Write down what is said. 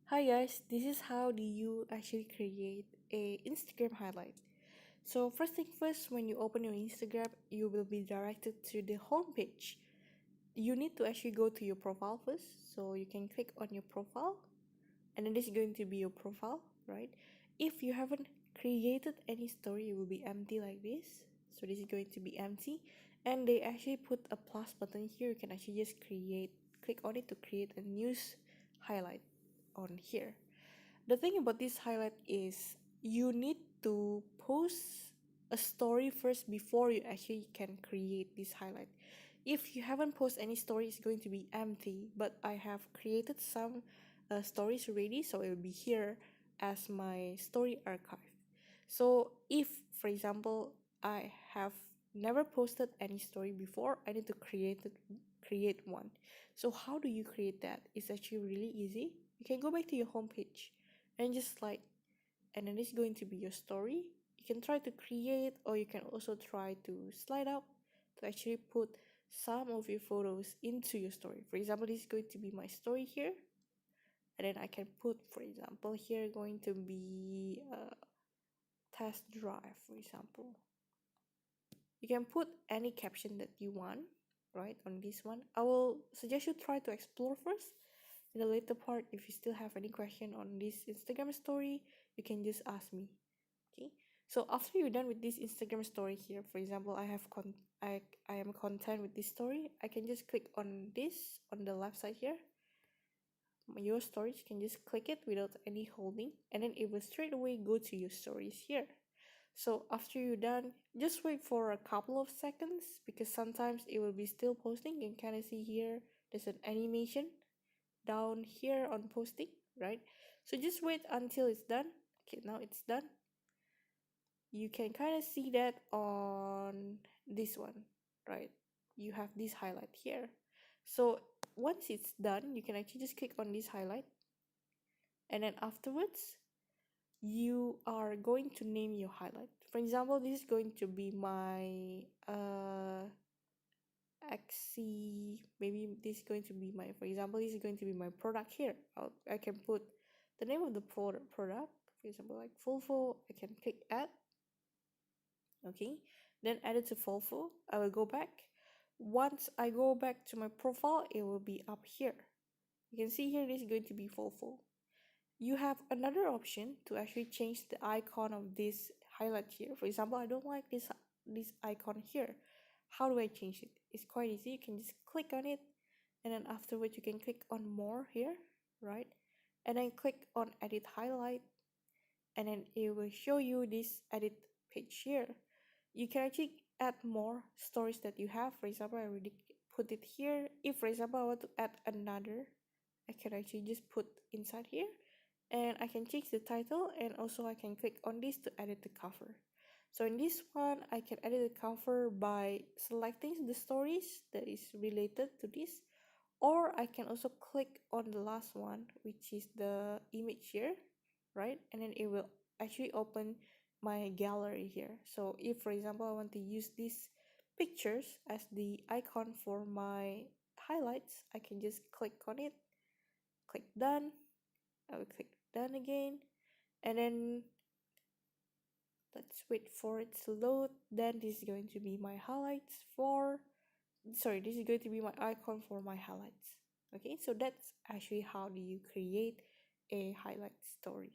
Hi guys, this is how do you actually create a Instagram highlight. So first thing first, when you open your Instagram, you will be directed to the home page. You need to actually go to your profile first, so you can click on your profile, and then this is going to be your profile, right? If you haven't created any story, it will be empty like this. So this is going to be empty, and they actually put a plus button here. You can actually just click on it to create a news highlight on here. The thing about this highlight is you need to post a story first before you actually can create this highlight. If you haven't posted any story, it's going to be empty, but I have created some stories already, so it will be here as my story archive. So if, for example, I have never posted any story before, I need to create one. So how do you create that? It's actually really easy. You can go back to your homepage and just slide, and then it's going to be your story. You can try to create, or you can also try to slide up to actually put some of your photos into your story. For example, this is going to be my story here, and then I can put, for example, here going to be a test drive, for example. You can put any caption that you want, right, on this one. I will suggest you try to explore first. In the later part, if you still have any question on this Instagram story, you can just ask me. Okay, so after you're done with this Instagram story here, for example, I am content with this story, I can just click on this on the left side here, your stories. You can just click it without any holding, and then it will straight away go to your stories here. So after you're done, just wait for a couple of seconds, because sometimes it will be still posting. You can kind of see here there's an animation down here on posting, right? So just wait until it's done. Okay, now it's done. You can kind of see that on this one, right? You have this highlight here. So once it's done, you can actually just click on this highlight, and then afterwards you are going to name your highlight. For example, this is going to be my XC. Maybe this is going to be my, for example, this is going to be my product here. I can put the name of the product, for example, like Volvo. I can click add. Okay, then add it to Volvo. I will go back. Once I go back to my profile, it will be up here. You can see here this is going to be Volvo. You have another option to actually change the icon of this highlight here. For example, I don't like this icon here. How do I change it? It's quite easy. You can just click on it, and then afterwards you can click on more here, right? And then click on edit highlight, and then it will show you this edit page here. You can actually add more stories that you have. For example, I already put it here. If, for example, I want to add another, I can actually just put inside here, and I can change the title, and also I can click on this to edit the cover. So in this one, I can edit the cover by selecting the stories that is related to this, or I can also click on the last one, which is the image here, right? And then it will actually open my gallery here. So if, for example, I want to use these pictures as the icon for my highlights, I can just click on it, click done. I will click done again, and then let's wait for it to load. Then this is going to be my highlights for, sorry, this is going to be my icon for my highlights. Okay, so that's actually how do you create a highlight story.